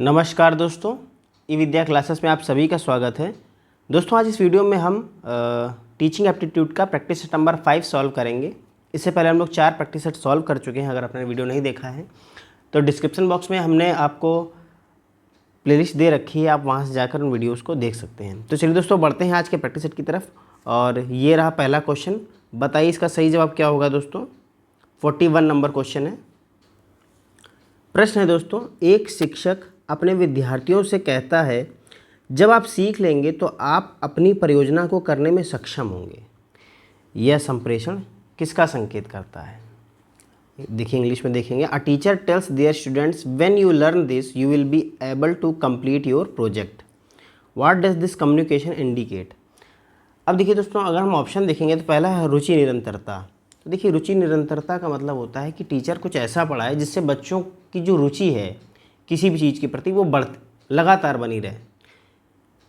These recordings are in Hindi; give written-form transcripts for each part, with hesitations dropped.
नमस्कार दोस्तों, ई विद्या क्लासेस में आप सभी का स्वागत है। दोस्तों आज इस वीडियो में हम टीचिंग एप्टीट्यूड का प्रैक्टिस सेट नंबर 5 सॉल्व करेंगे। इससे पहले हम लोग 4 प्रैक्टिस सेट सॉल्व कर चुके हैं। अगर आपने वीडियो नहीं देखा है तो डिस्क्रिप्शन बॉक्स में हमने आपको प्लेलिस्ट दे रखी है, आप वहाँ से जाकर उन वीडियोज़ को देख सकते हैं। तो चलिए दोस्तों बढ़ते हैं आज के प्रैक्टिस सेट की तरफ। और ये रहा पहला क्वेश्चन, बताइए इसका सही जवाब क्या होगा। दोस्तों 41 नंबर क्वेश्चन है। प्रश्न है दोस्तों, एक शिक्षक अपने विद्यार्थियों से कहता है जब आप सीख लेंगे तो आप अपनी परियोजना को करने में सक्षम होंगे। यह संप्रेषण किसका संकेत करता है? देखिए इंग्लिश में देखेंगे। A teacher tells their students when you learn this you will be able to complete your project. What does this communication indicate? अब देखिए दोस्तों, अगर हम ऑप्शन देखेंगे तो पहला है रुचि निरंतरता। तो देखिए रुचि निरंतरता का मतलब होता है कि टीचर कुछ ऐसा पढ़ाए जिससे बच्चों की जो रुचि है किसी भी चीज़ के प्रति वो लगातार बनी रहे।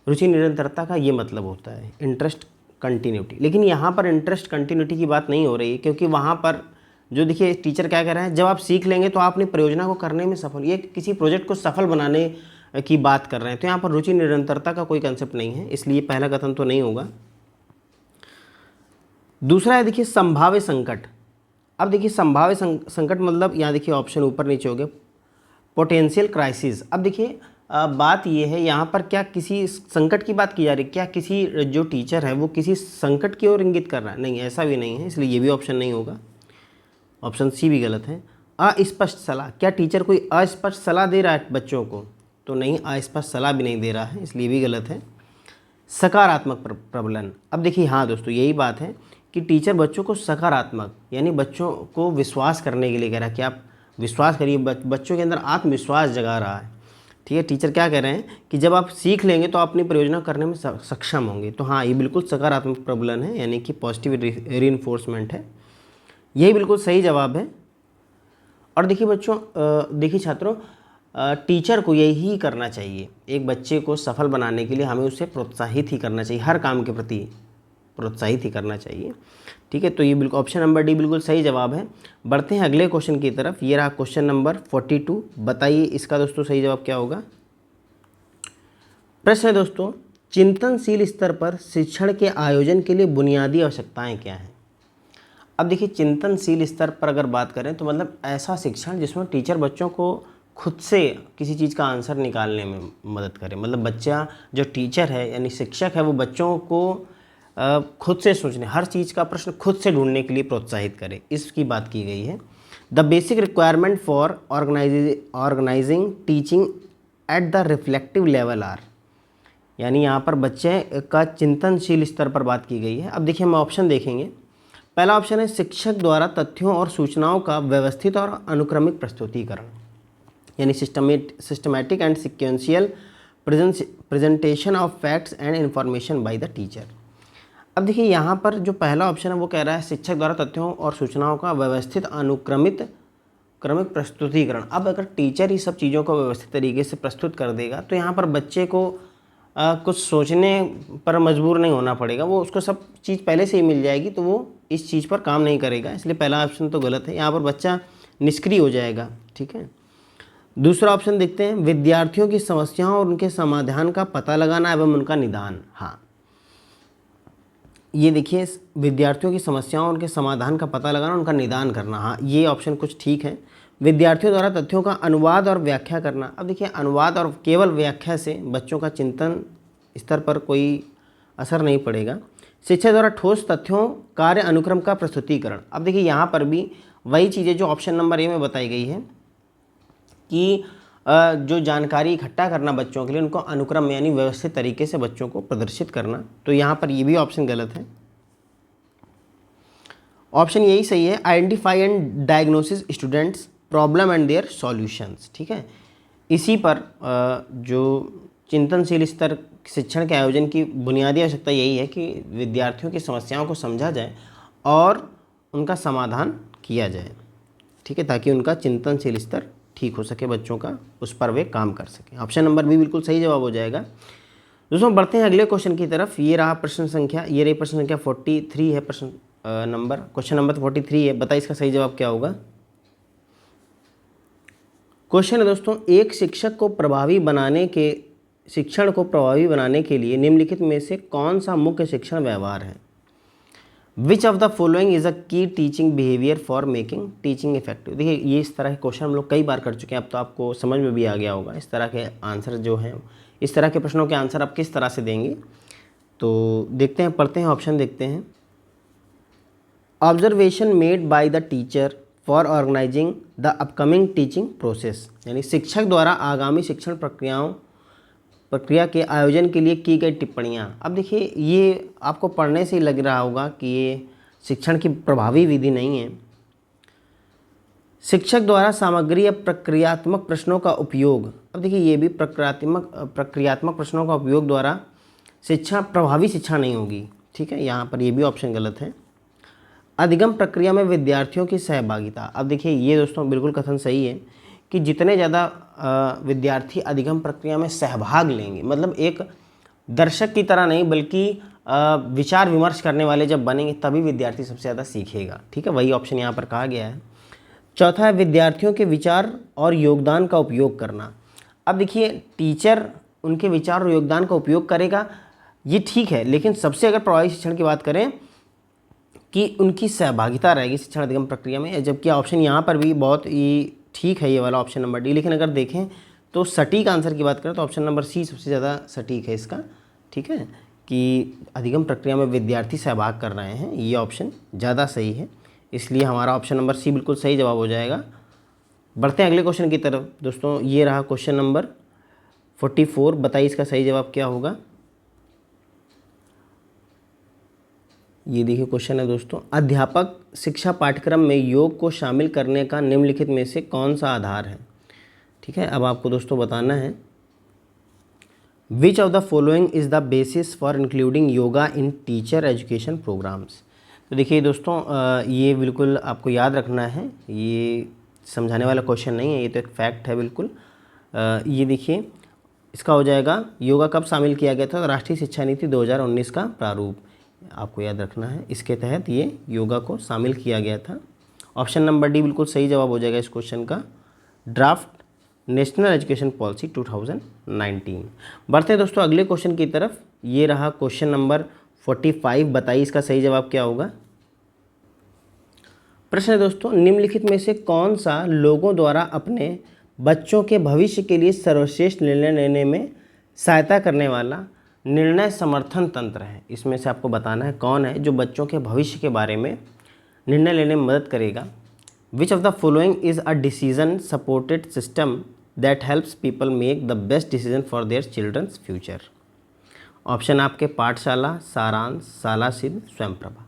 रुचि निरंतरता का ये मतलब होता है। इंटरेस्ट कंटिन्यूटी, लेकिन यहाँ पर इंटरेस्ट कंटिन्यूटी की बात नहीं हो रही है, क्योंकि वहाँ पर जो देखिए टीचर क्या कह रहे हैं, जब आप सीख लेंगे तो आप अपनी परियोजना को करने में सफल, ये किसी प्रोजेक्ट को सफल बनाने की बात कर रहे हैं। तो यहाँ पर रुचि निरंतरता का कोई कंसेप्ट नहीं है, इसलिए पहला कथन तो नहीं होगा। दूसरा है देखिए संभाव्य संकट। अब देखिए संभाव्य संकट मतलब यहाँ देखिए ऑप्शन ऊपर नीचे हो गए। पोटेंशियल क्राइसिस, अब देखिए बात ये है यहाँ पर क्या किसी संकट की बात की जा रही है, क्या किसी जो टीचर है वो किसी संकट की ओर इंगित कर रहा है? नहीं, ऐसा भी नहीं है, इसलिए ये भी ऑप्शन नहीं होगा। ऑप्शन सी भी गलत है। अस्पष्ट सलाह, क्या टीचर कोई अस्पष्ट सलाह दे रहा है बच्चों को? तो नहीं, अस्पष्ट सलाह भी नहीं दे रहा है, इसलिए भी गलत है। सकारात्मक प्रबलन, अब देखिए हाँ दोस्तों यही बात है कि टीचर बच्चों को सकारात्मक यानी बच्चों को विश्वास करने के लिए कह रहा है कि आप विश्वास करिए, बच्चों के अंदर आत्मविश्वास जगा रहा है। ठीक है, टीचर क्या कह रहे हैं कि जब आप सीख लेंगे तो आप अपनी परियोजना करने में सक्षम होंगे। तो हाँ, ये बिल्कुल सकारात्मक प्रबलन है, यानी कि पॉजिटिव रीइंफोर्समेंट है। यही बिल्कुल सही जवाब है। और देखिए बच्चों, देखिए छात्रों, टीचर को यही करना चाहिए। एक बच्चे को सफल बनाने के लिए हमें उसे प्रोत्साहित ही करना चाहिए, हर काम के प्रति प्रोत्साहित ही करना चाहिए। ठीक है, तो ये बिल्कुल ऑप्शन नंबर डी बिल्कुल सही जवाब है। बढ़ते हैं अगले क्वेश्चन की तरफ। ये रहा क्वेश्चन नंबर 42। बताइए इसका दोस्तों सही जवाब क्या होगा। प्रश्न है दोस्तों, चिंतनशील स्तर पर शिक्षण के आयोजन के लिए बुनियादी आवश्यकताएं क्या हैं? अब देखिए चिंतनशील स्तर पर अगर बात करें तो मतलब ऐसा शिक्षण जिसमें टीचर बच्चों को खुद से किसी चीज़ का आंसर निकालने में मदद करे। मतलब बच्चा जो टीचर है यानी शिक्षक है वो बच्चों को खुद से सोचने, हर चीज़ का प्रश्न खुद से ढूंढने के लिए प्रोत्साहित करे, इसकी बात की गई है। The basic requirement for organizing teaching at the reflective level are, यानी यहाँ पर बच्चे का चिंतनशील स्तर पर बात की गई है। अब देखिए हम ऑप्शन देखेंगे। पहला ऑप्शन है शिक्षक द्वारा तथ्यों और सूचनाओं का व्यवस्थित और अनुक्रमिक प्रस्तुतिकरण, यानी systematic and sequential presentation of facts and information bye the teacher. अब देखिए यहाँ पर जो पहला ऑप्शन है वो कह रहा है शिक्षक द्वारा तथ्यों और सूचनाओं का व्यवस्थित क्रमिक प्रस्तुतिकरण। अब अगर टीचर ही सब चीज़ों को व्यवस्थित तरीके से प्रस्तुत कर देगा तो यहाँ पर बच्चे को कुछ सोचने पर मजबूर नहीं होना पड़ेगा, वो उसको सब चीज़ पहले से ही मिल जाएगी, तो वो इस चीज़ पर काम नहीं करेगा। इसलिए पहला ऑप्शन तो गलत है, यहाँ पर बच्चा निष्क्रिय हो जाएगा। ठीक है, दूसरा ऑप्शन देखते हैं, विद्यार्थियों की समस्याओं और उनके समाधान का पता लगाना एवं उनका निदान। हाँ, ये देखिए विद्यार्थियों की समस्याओं और उनके समाधान का पता लगाना, उनका निदान करना। हाँ, ये ऑप्शन कुछ ठीक है। विद्यार्थियों द्वारा तथ्यों का अनुवाद और व्याख्या करना। अब देखिए अनुवाद और केवल व्याख्या से बच्चों का चिंतन स्तर पर कोई असर नहीं पड़ेगा। शिक्षक द्वारा ठोस तथ्यों कार्य अनुक्रम का प्रस्तुतिकरण। अब देखिए यहाँ पर भी वही चीज़ें जो ऑप्शन नंबर ए में बताई गई है कि जो जानकारी इकट्ठा करना बच्चों के लिए, उनको अनुक्रम यानी व्यवस्थित तरीके से बच्चों को प्रदर्शित करना। तो यहाँ पर ये भी ऑप्शन गलत है। ऑप्शन यही सही है, identify and diagnosis students problem and their solutions. ठीक है, इसी पर जो चिंतनशील स्तर शिक्षण के आयोजन की बुनियादी आवश्यकता यही है कि विद्यार्थियों की समस्याओं को समझा जाए और उनका समाधान किया जाए। ठीक है, ताकि उनका चिंतनशील स्तर ठीक हो सके बच्चों का, उस पर वे काम कर सकें। ऑप्शन नंबर बी बिल्कुल सही जवाब हो जाएगा। दोस्तों बढ़ते हैं अगले क्वेश्चन की तरफ। ये रहा प्रश्न संख्या, ये रही प्रश्न संख्या 43 है। क्वेश्चन नंबर 43 है। बताइए इसका सही जवाब क्या होगा। क्वेश्चन है दोस्तों, एक शिक्षण को प्रभावी बनाने के लिए निम्नलिखित में से कौन सा मुख्य शिक्षण व्यवहार है? Which of the following is a key teaching behaviour for making teaching effective. देखिए ये इस तरह के क्वेश्चन हम लोग कई बार कर चुके हैं, अब तो आपको समझ में भी आ गया होगा इस तरह के आंसर जो हैं, इस तरह के प्रश्नों के आंसर आप किस तरह से देंगे। तो देखते हैं, पढ़ते हैं, ऑप्शन देखते हैं। Observation made by the teacher for organizing the upcoming teaching process, यानी शिक्षक द्वारा आगामी शिक्षण प्रक्रिया के आयोजन के लिए की गई टिप्पणियाँ। अब देखिए ये आपको पढ़ने से ही लग रहा होगा कि ये शिक्षण की प्रभावी विधि नहीं है। शिक्षक द्वारा सामग्री या प्रक्रियात्मक प्रश्नों का उपयोग, अब देखिए ये भी प्रक्रियात्मक प्रश्नों का उपयोग द्वारा प्रभावी शिक्षा नहीं होगी, ठीक है, यहाँ पर ये भी ऑप्शन गलत है। अधिगम प्रक्रिया में विद्यार्थियों की सहभागिता, अब देखिए ये दोस्तों बिल्कुल कथन सही है कि जितने ज़्यादा विद्यार्थी अधिगम प्रक्रिया में सहभाग लेंगे, मतलब एक दर्शक की तरह नहीं बल्कि विचार विमर्श करने वाले जब बनेंगे तभी विद्यार्थी सबसे ज़्यादा सीखेगा, ठीक है, वही ऑप्शन यहाँ पर कहा गया है। चौथा है विद्यार्थियों के विचार और योगदान का उपयोग करना। अब देखिए टीचर उनके विचार और योगदान का उपयोग करेगा, ये ठीक है, लेकिन सबसे अगर प्रभावी शिक्षण की बात करें कि उनकी सहभागिता रहेगी शिक्षण अधिगम प्रक्रिया में, जबकि ऑप्शन यहाँ पर भी बहुत ही ठीक है ये वाला ऑप्शन नंबर डी। लेकिन अगर देखें तो सटीक आंसर की बात करें तो ऑप्शन नंबर सी सबसे ज़्यादा सटीक है इसका, ठीक है, कि अधिगम प्रक्रिया में विद्यार्थी सहभाग कर रहे हैं, ये ऑप्शन ज़्यादा सही है, इसलिए हमारा ऑप्शन नंबर सी बिल्कुल सही जवाब हो जाएगा। बढ़ते हैं अगले क्वेश्चन की तरफ दोस्तों। ये रहा क्वेश्चन नंबर 44, बताइए इसका सही जवाब क्या होगा। ये देखिए क्वेश्चन है दोस्तों, अध्यापक शिक्षा पाठ्यक्रम में योग को शामिल करने का निम्नलिखित में से कौन सा आधार है, ठीक है। अब आपको दोस्तों बताना है which of the following is the basis for including yoga in teacher education programs. तो देखिए दोस्तों ये बिल्कुल आपको याद रखना है, ये समझाने वाला क्वेश्चन नहीं है, ये तो एक फैक्ट है बिल्कुल। ये देखिए इसका हो जाएगा योगा कब शामिल किया गया था, तो राष्ट्रीय शिक्षा नीति 2019 का प्रारूप आपको याद रखना है, इसके तहत ये योगा को शामिल किया गया था। ऑप्शन नंबर डी बिल्कुल सही जवाब हो जाएगा इस क्वेश्चन का, ड्राफ्ट नेशनल एजुकेशन पॉलिसी 2019। बढ़ते हैं दोस्तों अगले क्वेश्चन की तरफ। ये रहा क्वेश्चन नंबर 45, बताइए इसका सही जवाब क्या होगा। प्रश्न है दोस्तों, निम्नलिखित में से कौन सा लोगों द्वारा अपने बच्चों के भविष्य के लिए सर्वश्रेष्ठ निर्णय लेने में सहायता करने वाला निर्णय समर्थन तंत्र है। इसमें से आपको बताना है कौन है जो बच्चों के भविष्य के बारे में निर्णय लेने में मदद करेगा। Which of the following is a decision supported system that helps people make the best decision for their childrens future. Option आपके पाठशाला, सारांश, शाला सिद्ध, स्वयंप्रभा।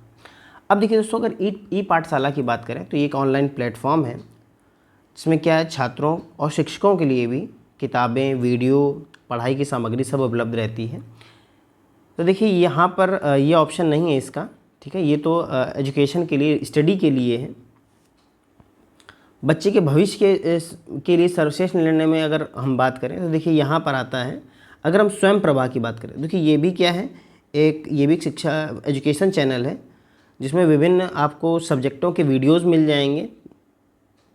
अब देखिए दोस्तों अगर ई पाठशाला की बात करें तो ये एक ऑनलाइन प्लेटफॉर्म है जिसमें क्या है छात्रों और शिक्षकों के लिए भी किताबें, वीडियो, पढ़ाई की सामग्री सब उपलब्ध रहती है। तो देखिए यहाँ पर ये ऑप्शन नहीं है इसका, ठीक है, ये तो एजुकेशन के लिए, स्टडी के लिए है। बच्चे के भविष्य के लिए सर्वश्रेष्ठ निर्णय में अगर हम बात करें तो देखिए यहाँ पर आता है, अगर हम स्वयं प्रभा की बात करें, देखिए ये भी क्या है, ये भी एक शिक्षा एजुकेशन चैनल है जिसमें विभिन्न आपको सब्जेक्टों के वीडियोस मिल जाएंगे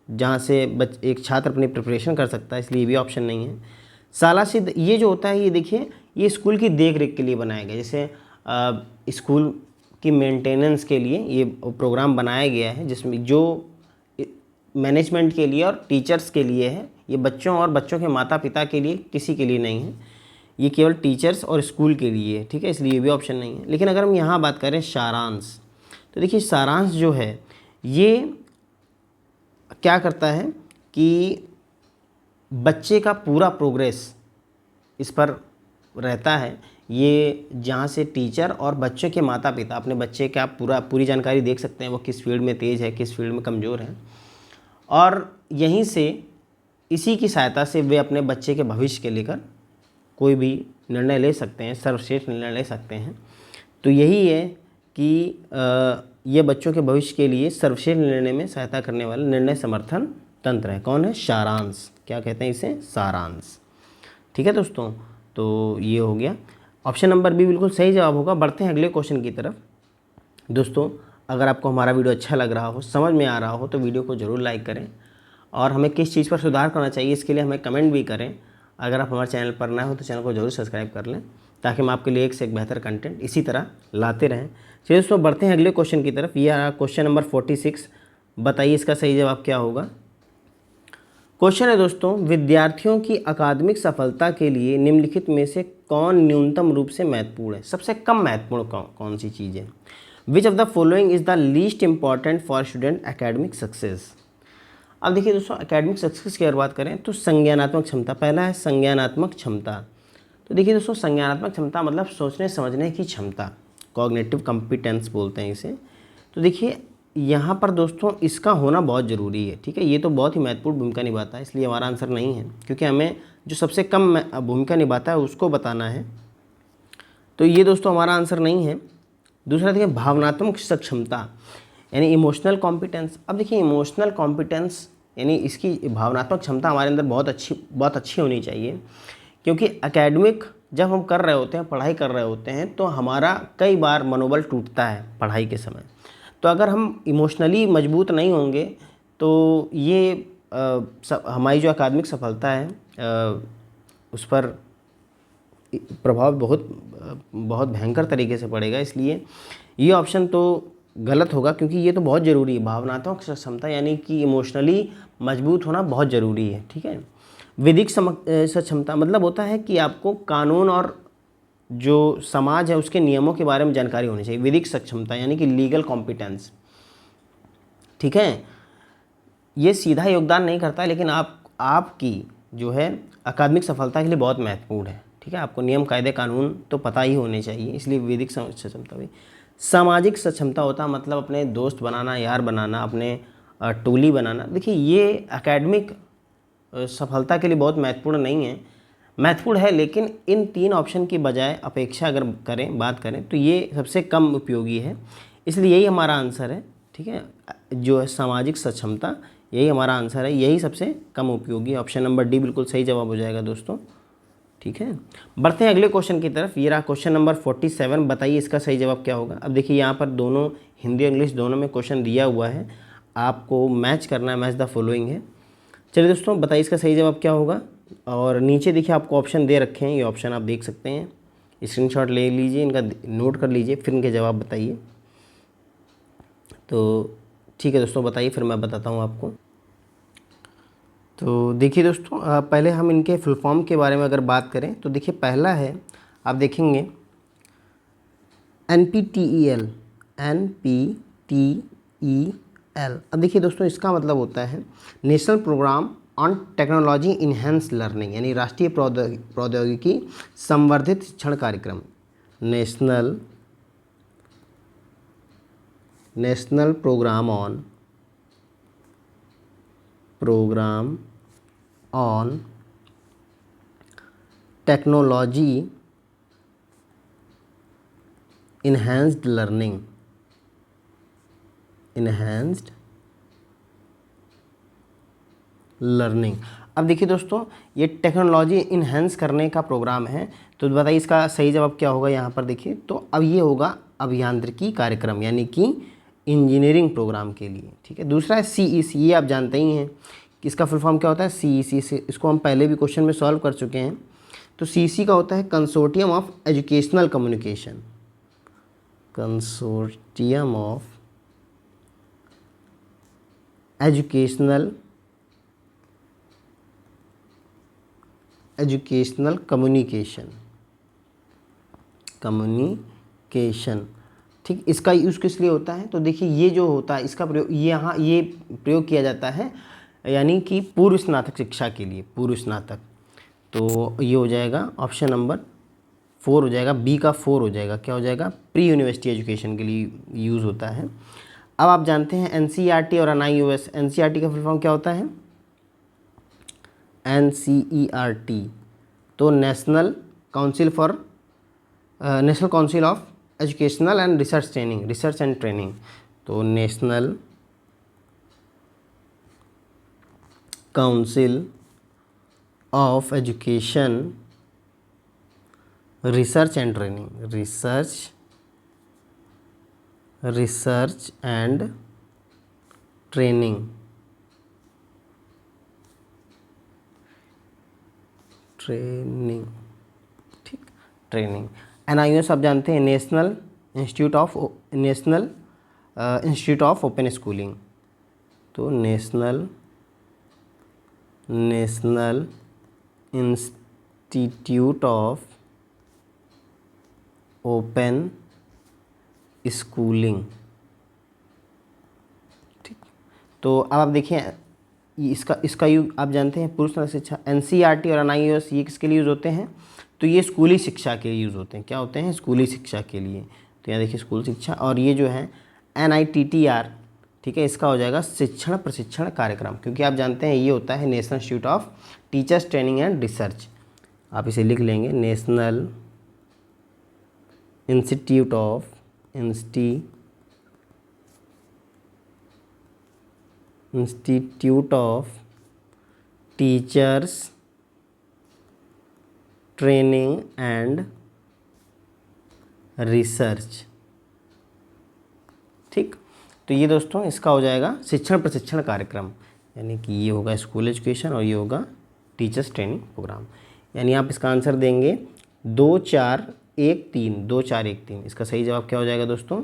जहाँ से एक छात्र अपनी प्रिपरेशन कर सकता है, इसलिए ये भी ऑप्शन नहीं है। शाला सिद्ध ये जो होता है, ये देखिए ये स्कूल की देख रेख के लिए बनाया गया, जैसे स्कूल की मेंटेनेंस के लिए ये प्रोग्राम बनाया गया है जिसमें जो मैनेजमेंट के लिए और टीचर्स के लिए है, ये बच्चों और बच्चों के माता पिता के लिए किसी के लिए नहीं है, ये केवल टीचर्स और स्कूल के लिए है, ठीक है, इसलिए ये भी ऑप्शन नहीं है। लेकिन अगर हम यहाँ बात करें सारांश, तो देखिए सारांश जो है ये क्या करता है कि बच्चे का पूरा प्रोग्रेस इस पर रहता है, ये जहाँ से टीचर और बच्चों के माता पिता अपने बच्चे का पूरी जानकारी देख सकते हैं, वो किस फील्ड में तेज़ है, किस फील्ड में कमज़ोर है, और यहीं से इसी की सहायता से वे अपने बच्चे के भविष्य के लेकर कोई भी निर्णय ले सकते हैं, सर्वश्रेष्ठ निर्णय ले सकते हैं। तो यही है कि ये बच्चों के भविष्य के लिए सर्वश्रेष्ठ निर्णय में सहायता करने वाला निर्णय समर्थन तंत्र है। कौन है? सारांश। क्या कहते हैं इसे? सारांश। ठीक है दोस्तों, तो ये हो गया, ऑप्शन नंबर बी बिल्कुल सही जवाब होगा। बढ़ते हैं अगले क्वेश्चन की तरफ। दोस्तों अगर आपको हमारा वीडियो अच्छा लग रहा हो, समझ में आ रहा हो, तो वीडियो को ज़रूर लाइक करें और हमें किस चीज़ पर सुधार करना चाहिए इसके लिए हमें कमेंट भी करें। अगर आप हमारे चैनल पर नए हो तो चैनल को जरूर सब्सक्राइब कर लें, ताकि हम आपके लिए एक से एक बेहतर कंटेंट इसी तरह लाते रहें। चलिए दोस्तों, बढ़ते हैं अगले क्वेश्चन की तरफ। यह रहा क्वेश्चन नंबर 46। बताइए इसका सही जवाब क्या होगा। क्वेश्चन है दोस्तों, विद्यार्थियों की अकादमिक सफलता के लिए निम्नलिखित में से कौन न्यूनतम रूप से महत्वपूर्ण है। सबसे कम महत्वपूर्ण कौन सी चीज़ है। Which of the following is the least important for student academic success. अब देखिए दोस्तों, एकेडमिक सक्सेस की अगर बात करें तो संज्ञानात्मक क्षमता पहला है। संज्ञानात्मक क्षमता, तो देखिए दोस्तों, संज्ञानात्मक क्षमता मतलब सोचने समझने की क्षमता, कॉग्निटिव कॉम्पिटेंस बोलते हैं इसे। तो देखिए यहाँ पर दोस्तों इसका होना बहुत ज़रूरी है, ठीक है। ये तो बहुत ही महत्वपूर्ण भूमिका निभाता है, इसलिए हमारा आंसर नहीं है, क्योंकि हमें जो सबसे कम भूमिका निभाता है उसको बताना है। तो ये दोस्तों हमारा आंसर नहीं है। दूसरा देखिए भावनात्मक सक्षमता यानी इमोशनल कॉम्पिटेंस। अब देखिए इमोशनल कॉम्पिटेंस यानी इसकी भावनात्मक क्षमता हमारे अंदर बहुत अच्छी होनी चाहिए, क्योंकि एकेडमिक जब हम कर रहे होते हैं, पढ़ाई कर रहे होते हैं, तो हमारा कई बार मनोबल टूटता है पढ़ाई के समय। तो अगर हम इमोशनली मजबूत नहीं होंगे तो ये हमारी जो अकादमिक सफलता है उस पर प्रभाव बहुत भयंकर तरीके से पड़ेगा। इसलिए ये ऑप्शन तो गलत होगा, क्योंकि ये तो बहुत ज़रूरी है। भावनात्मक क्षमता यानी कि इमोशनली मजबूत होना बहुत ज़रूरी है, ठीक है। विधिक सक्षमता मतलब होता है कि आपको कानून और जो समाज है उसके नियमों के बारे में जानकारी होनी चाहिए। विधिक सक्षमता यानी कि लीगल कॉम्पिटेंस, ठीक है। ये सीधा योगदान नहीं करता, लेकिन आपकी जो है अकादमिक सफलता के लिए बहुत महत्वपूर्ण है, ठीक है। आपको नियम कायदे कानून तो पता ही होने चाहिए, इसलिए विधिक सक्षमता भी। सामाजिक सक्षमता होता है मतलब अपने दोस्त बनाना, यार बनाना, अपने टोली बनाना। देखिए ये एकेडमिक सफलता के लिए बहुत महत्वपूर्ण नहीं है, महत्वपूर्ण है, लेकिन इन तीन ऑप्शन की बजाय अपेक्षा अगर बात करें तो ये सबसे कम उपयोगी है, इसलिए यही हमारा आंसर है, ठीक है। जो है सामाजिक सक्षमता, यही हमारा आंसर है, यही सबसे कम उपयोगी। ऑप्शन नंबर डी बिल्कुल सही जवाब हो जाएगा दोस्तों, ठीक है। बढ़ते हैं अगले क्वेश्चन की तरफ। ये रहा क्वेश्चन नंबर 47। बताइए इसका सही जवाब क्या होगा। अब देखिए यहाँ पर दोनों हिंदी और इंग्लिश दोनों में क्वेश्चन दिया हुआ है, आपको मैच करना है, मैच द फॉलोइंग है। चलिए दोस्तों, बताइए इसका सही जवाब क्या होगा। और नीचे देखिए आपको ऑप्शन दे रखे हैं, ये ऑप्शन आप देख सकते हैं, स्क्रीनशॉट ले लीजिए, इनका नोट कर लीजिए, फिर इनके जवाब बताइए। तो ठीक है दोस्तों, बताइए, फिर मैं बताता हूँ आपको। तो देखिए दोस्तों, पहले हम इनके फुल फॉर्म के बारे में अगर बात करें तो देखिए पहला है, आप देखेंगे NPTEL, NPTEL। अब देखिए दोस्तों इसका मतलब होता है national program on technology enhance learning, यानी राष्ट्रीय प्रौद्योगिकी संवर्धित शिक्षण कार्यक्रम। National program on technology enhanced learning. अब देखिए दोस्तों ये टेक्नोलॉजी इन्हेंस करने का प्रोग्राम है, तो बताइए इसका सही जवाब क्या होगा। यहाँ पर देखिए, तो अब ये होगा अभियांत्रिकी कार्यक्रम, यानी कि इंजीनियरिंग प्रोग्राम के लिए, ठीक है। दूसरा है CEC, ये आप जानते ही हैं कि इसका फुल फॉर्म क्या होता है। CEC से इसको हम पहले भी क्वेश्चन में सॉल्व कर चुके हैं। तो CEC का होता है consortium of educational communication, consortium of educational communication, ठीक। इसका यूज़ किस लिए होता है, तो देखिए ये जो होता है इसका प्रयोग यहाँ ये प्रयोग किया जाता है, यानी कि पूर्व स्नातक शिक्षा के लिए, पूर्व स्नातक। तो ये हो जाएगा ऑप्शन नंबर 4 हो जाएगा, बी का 4 हो जाएगा। क्या हो जाएगा, प्री यूनिवर्सिटी एजुकेशन के लिए यूज़ होता है। अब आप जानते हैं NCERT और NIOS। NCERT का फुल फॉर्म क्या होता है, NCERT, तो National Council of Educational and Research and Training. तो National Council of Education Research and Training, training, ठीक, ट्रेनिंग। NIOS आप जानते हैं, National Institute of Open Schooling. तो National Institute of Open Schooling, ठीक। तो अब आप देखिए इसका यूज आप जानते हैं, पुरुष नर शिक्षा, NCERT और NIOS ये किसके लिए यूज़ होते हैं? तो ये स्कूली शिक्षा के लिए यूज़ होते हैं। क्या होते हैं? स्कूली शिक्षा के लिए। तो यहाँ देखिए स्कूल शिक्षा, और ये जो है NITTR, ठीक है, इसका हो जाएगा शिक्षण प्रशिक्षण कार्यक्रम, क्योंकि आप जानते हैं ये होता है national Institute of teachers training and research. आप इसे लिख लेंगे, national Institute of teachers training and research, ठीक। तो ये दोस्तों इसका हो जाएगा शिक्षण प्रशिक्षण कार्यक्रम, यानी कि ये होगा स्कूल एजुकेशन और ये होगा टीचर्स ट्रेनिंग प्रोग्राम। यानी आप इसका आंसर देंगे 2 4 1 3, 2 4 1 3। इसका सही जवाब क्या हो जाएगा दोस्तों?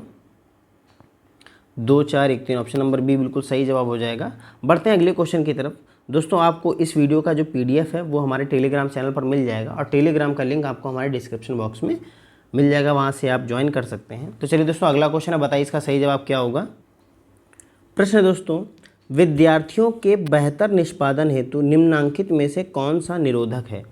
2 4 1 3, ऑप्शन नंबर बी बिल्कुल सही जवाब हो जाएगा। बढ़ते हैं अगले क्वेश्चन की तरफ। दोस्तों आपको इस वीडियो का जो PDF है वो हमारे टेलीग्राम चैनल पर मिल जाएगा, और टेलीग्राम का लिंक आपको हमारे डिस्क्रिप्शन बॉक्स में मिल जाएगा, वहाँ से आप ज्वाइन कर सकते हैं। तो चलिए दोस्तों अगला क्वेश्चन है, बताइए इसका सही जवाब क्या होगा। प्रश्न है दोस्तों, विद्यार्थियों के बेहतर निष्पादन हेतु निम्नांकित में से कौन सा निरोधक है?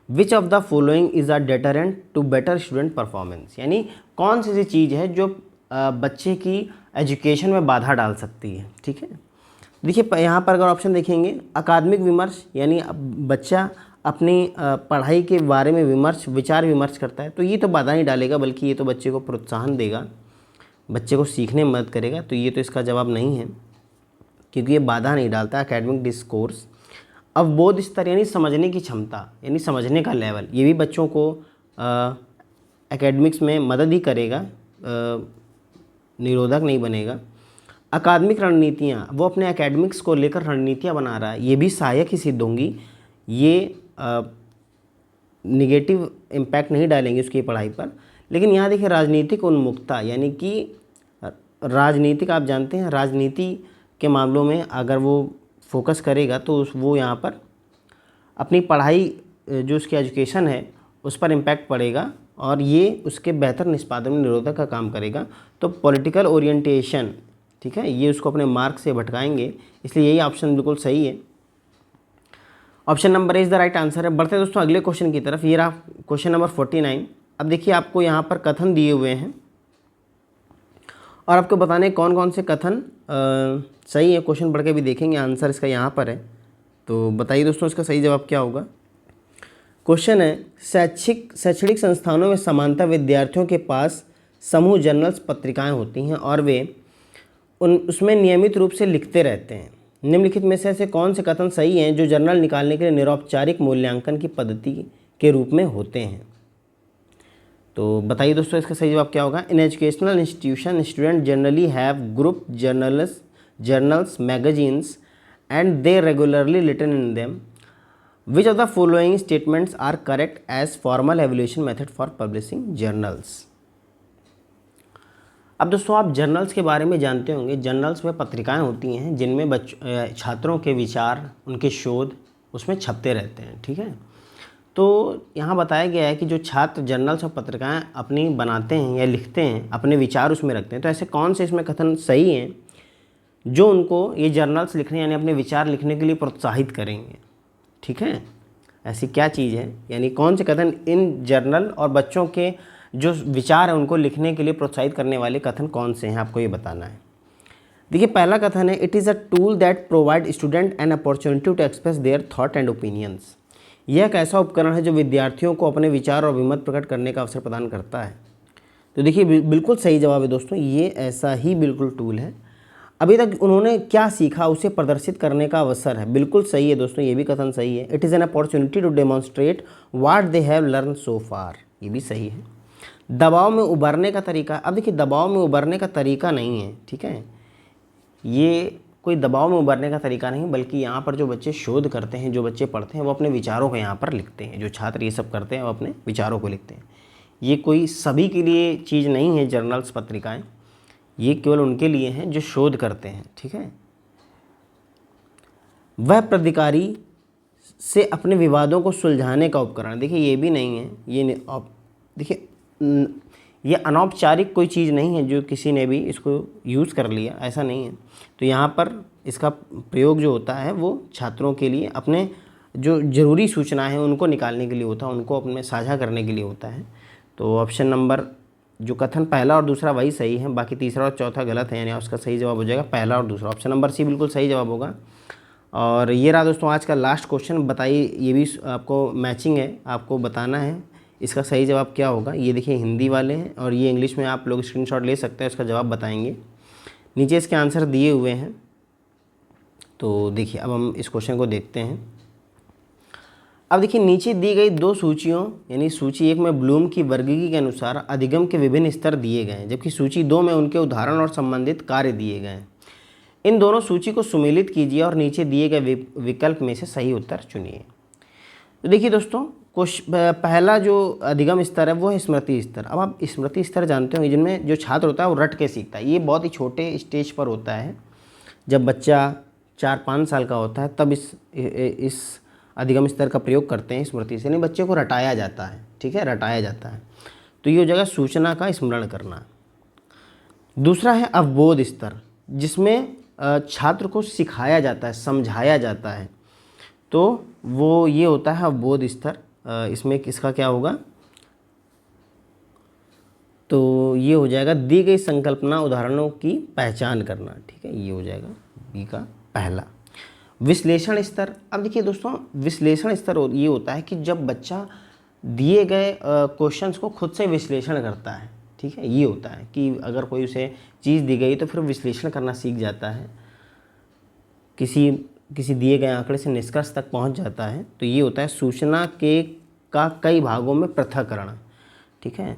Which of the following is a deterrent to better student performance, यानी कौन सी चीज़ है जो बच्चे की एजुकेशन में बाधा डाल सकती है, ठीक है। देखिए यहाँ पर अगर ऑप्शन देखेंगे, अकादमिक विमर्श, यानी बच्चा अपनी पढ़ाई के बारे में विचार विमर्श करता है, तो ये तो बाधा नहीं डालेगा, बल्कि ये तो बच्चे को प्रोत्साहन देगा, बच्चे को सीखने में मदद करेगा। तो ये तो इसका जवाब नहीं है, क्योंकि ये बाधा नहीं डालता। एकेडमिक डिस्कोर्स, अवबोध स्तर, यानी समझने की क्षमता, यानी समझने का लेवल, ये भी बच्चों को एकेडमिक्स में मदद ही करेगा, निरोधक नहीं बनेगा। अकादमिक रणनीतियाँ, वो अपने एकेडमिक्स को लेकर रणनीतियाँ बना रहा है, ये भी सहायक ही सिद्ध होंगी, ये निगेटिव इम्पैक्ट नहीं डालेंगे उसकी पढ़ाई पर। लेकिन यहाँ देखिए राजनीतिक उन्मुखता, यानी कि राजनीतिक, आप जानते हैं राजनीति के मामलों में अगर वो फोकस करेगा तो वो यहाँ पर अपनी पढ़ाई जो उसकी एजुकेशन है उस पर इम्पैक्ट पड़ेगा, और ये उसके बेहतर निष्पादन में निरोधक का काम करेगा। तो पॉलिटिकल ओरिएंटेशन, ठीक है, ये उसको अपने मार्क से भटकाएंगे, इसलिए यही ऑप्शन बिल्कुल सही है। Option number is the right answer है। बढ़ते दोस्तों अगले क्वेश्चन की तरफ। ये रहा क्वेश्चन नंबर 49। अब देखिए आपको यहाँ पर कथन दिए हुए हैं, और आपको बताने कौन कौन से कथन सही है। क्वेश्चन पढ़ के भी देखेंगे, आंसर इसका यहाँ पर है। तो बताइए दोस्तों इसका सही जवाब क्या होगा। क्वेश्चन है, शैक्षणिक संस्थानों में सामान्यतः विद्यार्थियों के पास समूह जर्नल्स पत्रिकाएं होती हैं, और वे उसमें नियमित रूप से लिखते रहते हैं। निम्नलिखित में से ऐसे कौन से कथन सही हैं जो जर्नल निकालने के लिए निरौपचारिक मूल्यांकन की पद्धति के रूप में होते हैं? तो बताइए दोस्तों इसका सही जवाब क्या होगा। In educational institution student generally have group journals magazines and they regularly written in them. Which of the following statements are correct as formal evaluation method for publishing journals. अब दोस्तों आप जर्नल्स के बारे में जानते होंगे। जर्नल्स में पत्रिकाएं होती हैं जिनमें छात्रों के विचार, उनके शोध उसमें छपते रहते हैं, ठीक है। तो यहाँ बताया गया है कि जो छात्र जर्नल्स और पत्रिकाएं अपनी बनाते हैं या लिखते हैं, अपने विचार उसमें रखते हैं, तो ऐसे कौन से इसमें कथन सही हैं जो उनको ये जर्नल्स लिखने यानी अपने विचार लिखने के लिए प्रोत्साहित करेंगे, ठीक है। ऐसी क्या चीज़ है, यानी कौन से कथन इन जर्नल और बच्चों के जो विचार हैं उनको लिखने के लिए प्रोत्साहित करने वाले कथन कौन से हैं, आपको ये बताना है। देखिए पहला कथन है, it is a tool that provide student an opportunity to express their thought and opinions. यह एक ऐसा उपकरण है जो विद्यार्थियों को अपने विचार और अभिमत प्रकट करने का अवसर प्रदान करता है। तो देखिए बिल्कुल सही जवाब है दोस्तों, ये ऐसा ही बिल्कुल टूल है। अभी तक उन्होंने क्या सीखा उसे प्रदर्शित करने का अवसर है, बिल्कुल सही है दोस्तों, ये भी कथन सही है। It is an opportunity to demonstrate what they have learn so far, ये भी सही है। दबाव में उभरने का तरीका, अब देखिए दबाव में उभरने का तरीका नहीं है, ठीक है, ये कोई दबाव में उभरने का तरीका नहीं, बल्कि यहाँ पर जो बच्चे शोध करते हैं, जो बच्चे पढ़ते हैं, वो अपने विचारों को यहाँ पर लिखते हैं। जो छात्र ये सब करते हैं वो अपने विचारों को लिखते हैं। ये कोई सभी के लिए चीज़ नहीं है जर्नल्स पत्रिकाएं, ये केवल उनके लिए हैं जो शोध करते हैं। ठीक है। वह प्राधिकारी से अपने विवादों को सुलझाने का उपकरण, देखिए ये भी नहीं है, ये देखिए ये अनौपचारिक कोई चीज़ नहीं है जो किसी ने भी इसको यूज़ कर लिया, ऐसा नहीं है। तो यहाँ पर इसका प्रयोग जो होता है वो छात्रों के लिए अपने जो ज़रूरी सूचनाएं हैं उनको निकालने के लिए होता है, उनको अपने साझा करने के लिए होता है। तो ऑप्शन नंबर जो कथन पहला और दूसरा वही सही है, बाकी तीसरा और चौथा गलत है, यानी उसका सही जवाब हो जाएगा पहला और दूसरा। ऑप्शन नंबर सी बिल्कुल सही जवाब होगा। और ये रहा दोस्तों आज का लास्ट क्वेश्चन। बताइए, ये भी आपको मैचिंग है, आपको बताना है इसका सही जवाब क्या होगा। ये देखिए हिंदी वाले हैं और ये इंग्लिश में, आप लोग स्क्रीनशॉट ले सकते हैं, उसका जवाब बताएंगे। नीचे इसके आंसर दिए हुए हैं। तो देखिए अब हम इस क्वेश्चन को देखते हैं। अब देखिए नीचे दी गई दो सूचियों, यानी सूची 1 में ब्लूम की वर्गीकी के अनुसार अधिगम के विभिन्न स्तर दिए गए हैं, जबकि सूची 2 में उनके उदाहरण और संबंधित कार्य दिए गए हैं। इन दोनों सूची को सुमेलित कीजिए और नीचे दिए गए विकल्प में से सही उत्तर चुनिए। तो देखिए दोस्तों, पहला जो अधिगम स्तर है वो है स्मृति स्तर। अब आप स्मृति स्तर जानते होंगे, जिनमें जो छात्र होता है वो रट के सीखता है। ये बहुत ही छोटे स्टेज पर होता है, जब बच्चा 4-5 साल का होता है तब इस अधिगम स्तर का प्रयोग करते हैं स्मृति से, नहीं बच्चे को रटाया जाता है। ठीक है, रटाया जाता है। तो ये हो जाएगा सूचना का स्मरण करना। दूसरा है अवबोध स्तर, जिसमें छात्र को सिखाया जाता है, समझाया जाता है, तो वो ये होता है अवबोध स्तर। इसमें किसका क्या होगा, तो ये हो जाएगा दी गई संकल्पना उदाहरणों की पहचान करना। ठीक है, ये हो जाएगा बी का पहला। विश्लेषण स्तर, अब देखिए दोस्तों, विश्लेषण स्तर ये होता है कि जब बच्चा दिए गए क्वेश्चंस को खुद से विश्लेषण करता है। ठीक है, ये होता है कि अगर कोई उसे चीज़ दी गई तो फिर विश्लेषण करना सीख जाता है, किसी दिए गए आंकड़े से निष्कर्ष तक पहुंच जाता है। तो ये होता है सूचना का कई भागों में पृथक्करण। ठीक है,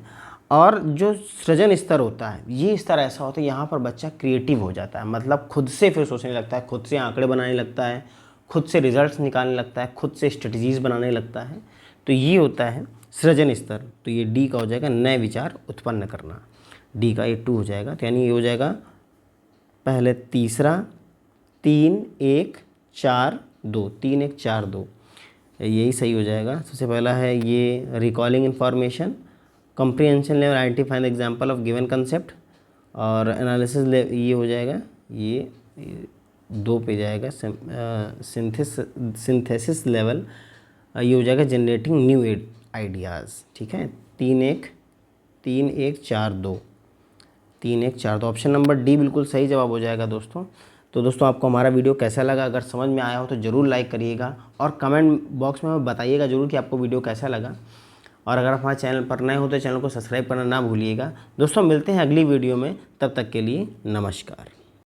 और जो सृजन स्तर होता है, ये स्तर ऐसा होता है यहाँ पर बच्चा क्रिएटिव हो जाता है, मतलब खुद से फिर सोचने लगता है, खुद से आंकड़े बनाने लगता है, खुद से रिजल्ट्स निकालने लगता है, खुद से स्ट्रेटजीज बनाने लगता है। तो ये होता है सृजन स्तर। तो ये डी का हो जाएगा नए विचार उत्पन्न करना। डी का ये 2 हो जाएगा। तो यानी ये हो जाएगा पहले तीसरा 3 1 4 2, 3 1 4 2, यही सही हो जाएगा। सबसे पहला है ये recalling information, comprehension level, identify the example of given concept, और एनालिसिस ये हो जाएगा, ये 2 पे जाएगा सिंथेसिस लेवल, ये हो जाएगा जनरेटिंग न्यू आइडियाज़। ठीक है, 3 1 4 2, 3 1 4 2, ऑप्शन नंबर डी बिल्कुल सही जवाब हो जाएगा दोस्तों। तो दोस्तों आपको हमारा वीडियो कैसा लगा, अगर समझ में आया हो तो ज़रूर लाइक करिएगा और कमेंट बॉक्स में बताइएगा ज़रूर कि आपको वीडियो कैसा लगा। और अगर आप हमारे चैनल पर नए हो तो चैनल को सब्सक्राइब करना ना भूलिएगा। दोस्तों मिलते हैं अगली वीडियो में, तब तक के लिए नमस्कार।